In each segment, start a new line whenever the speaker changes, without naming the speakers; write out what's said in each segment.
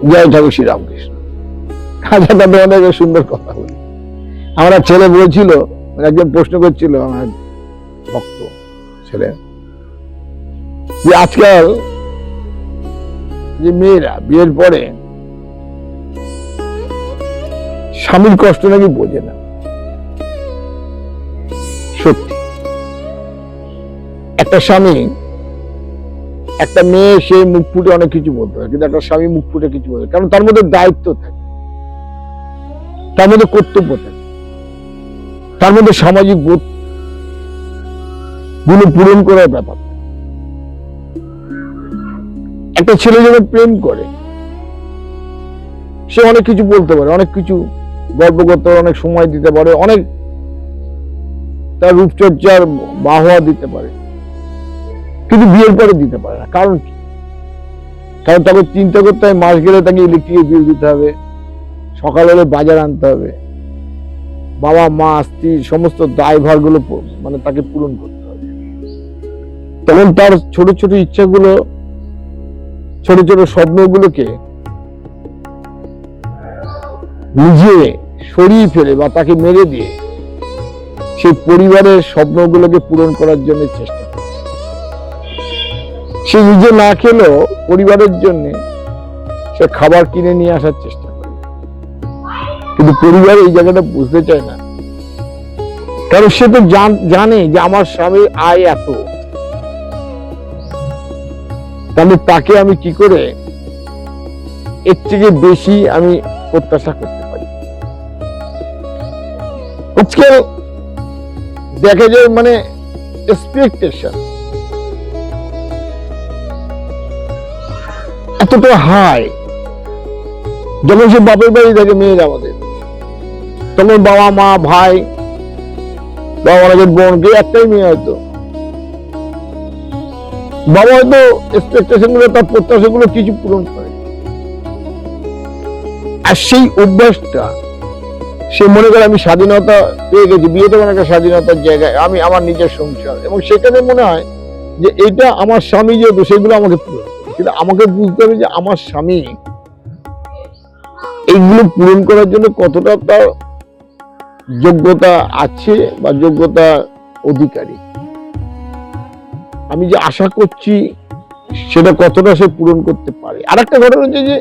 জয় ঠাকুর শ্রীরামকৃষ্ণ। আচ্ছা, তোমাদের সুন্দর কথা বলি। আমার ছেলে বলছিল, একজন প্রশ্ন করছিল, আমার ভক্ত ছেলে, যে আজকাল যে মেয়েরা বিয়ের পরে স্বামীর কষ্ট নাকি বোঝে না। সত্যি, একটা স্বামী, একটা মেয়ে সে মুখ ফুটে অনেক কিছু বলতে পারে, কিন্তু একটা স্বামী মুখ ফুটে কিছু বলতে, কারণ তার মধ্যে দায়িত্ব থাকে, তার মধ্যে কর্তব্য থাকে, তার মধ্যে সামাজিক বোধ গুলো পূরণ করার ব্যাপার। একটা ছেলে যখন প্রেম করে, সে অনেক কিছু বলতে পারে, অনেক কিছু গল্প করতে পারে, অনেক সময় দিতে পারে, অনেক তার রূপচর্চার বাহবা দিতে পারে, কিন্তু বিয়ের পরে দিতে পারে না। কারণ কি? কারণ তাকে চিন্তা করতে হয়, মাস গেলে তাকে ইলেকট্রিকের বিল দিতে হবে, সকাল হলে বাজার আনতে হবে, বাবা মা স্ত্রী সমস্ত দায়ভার গুলো মানে তাকে পূরণ করতে হবে। তখন তার ছোট ছোট ইচ্ছাগুলো, ছোট ছোট স্বপ্নগুলোকে নিজে সরিয়ে ফেলে বা তাকে মেরে দিয়ে সেই পরিবারের স্বপ্নগুলোকে পূরণ করার জন্য চেষ্টা করে। সে নিজে না খেলেও পরিবারের জন্য সে খাবার কিনে নিয়ে আসার চেষ্টা করে, কিন্তু পরিবার এই জায়গাটা বুঝতে চায় না। কারণ সে তো জানে যে আমার স্বামীর আয় এত, তাহলে তাকে আমি কি করে এর থেকে বেশি আমি প্রত্যাশা করতে পারি। আজকে দেখা যায় মানে এক্সপেকটেশন এতটা হাই। যখন সে বাপের বাড়ি থাকে, মেয়ের আমাদের, তখন বাবা মা ভাই বা অনেকের বোন, কে একটাই মেয়ে হয়তো, বাবা হয়তো এক্সপেকটেশন গুলো, তার প্রত্যাশা গুলো কিছু পূরণ করে, আর সেই অভ্যাসটা সে মনে করে আমি স্বাধীনতা পেয়ে গেছি, বিয়েতে মানে একটা স্বাধীনতার জায়গায়, আমি আমার নিজের সংসার, এবং সেখানে মনে হয় যে এটা আমার স্বামী যেহেতু সেগুলো আমাকে পূরণ করে। কিন্তু আমাকে বুঝতে হবে যে আমার স্বামী এইগুলো পূরণ করার জন্য কতটা তার যোগ্যতা আছে বা যোগ্যতা অধিকারী। আমি যে আশা করছি সেটা কতটা সে পূরণ করতে পারে। আর একটা ঘটনা হচ্ছে যে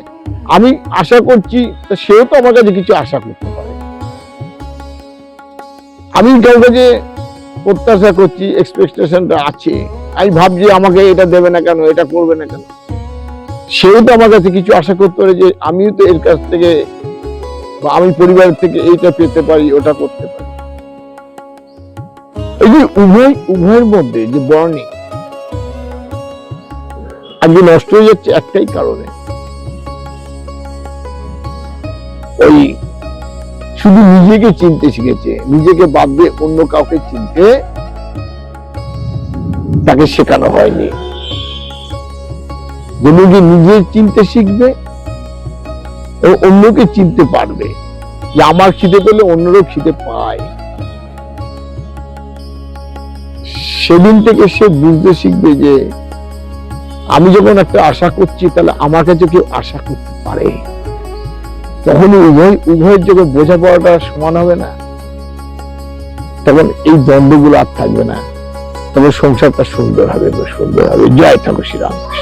আমি আশা করছি, সেও তো আমার কাছে কিছু আশা করতে পারে। আমি কারোর কাছে প্রত্যাশা করছি, এক্সপেকটেশনটা আছে, আমি ভাবছি আমাকে এটা দেবে না কেন, এটা করবে না কেন। সেও তো আমার কাছে কিছু আশা করতে পারে যে আমিও তো এর কাছ থেকে বা আমি পরিবারের থেকে এইটা পেতে পারি, ওটা করতে পারি। এই যে উভয়ের মধ্যে যে বর্ণিং আজকে নষ্ট হয়ে যাচ্ছে একটাই কারণে, ওই শুধু নিজেকে চিনতে শিখেছে, নিজেকে বাদ দিয়ে অন্য কাউকে চিনতে তাকে শেখানো হয়নি। যদি নিজে চিনতে শিখবে এবং অন্যকে চিনতে পারবে যে আমার খিদে পেলে অন্যরও খিদে পায়, সেদিন থেকে সে বুঝতে শিখবে যে আমি যখন একটা আশা করছি, তাহলে আমার কাছে কেউ আশা করতে পারে। তখন উভয়ের যখন বোঝাপড়াটা সমান হবে না, তখন এই দ্বন্দ্বগুলো আর থাকবে না, তখন সংসারটা সুন্দর হবে। জয় ঠাকুর শ্রীরামকৃষ্ণ।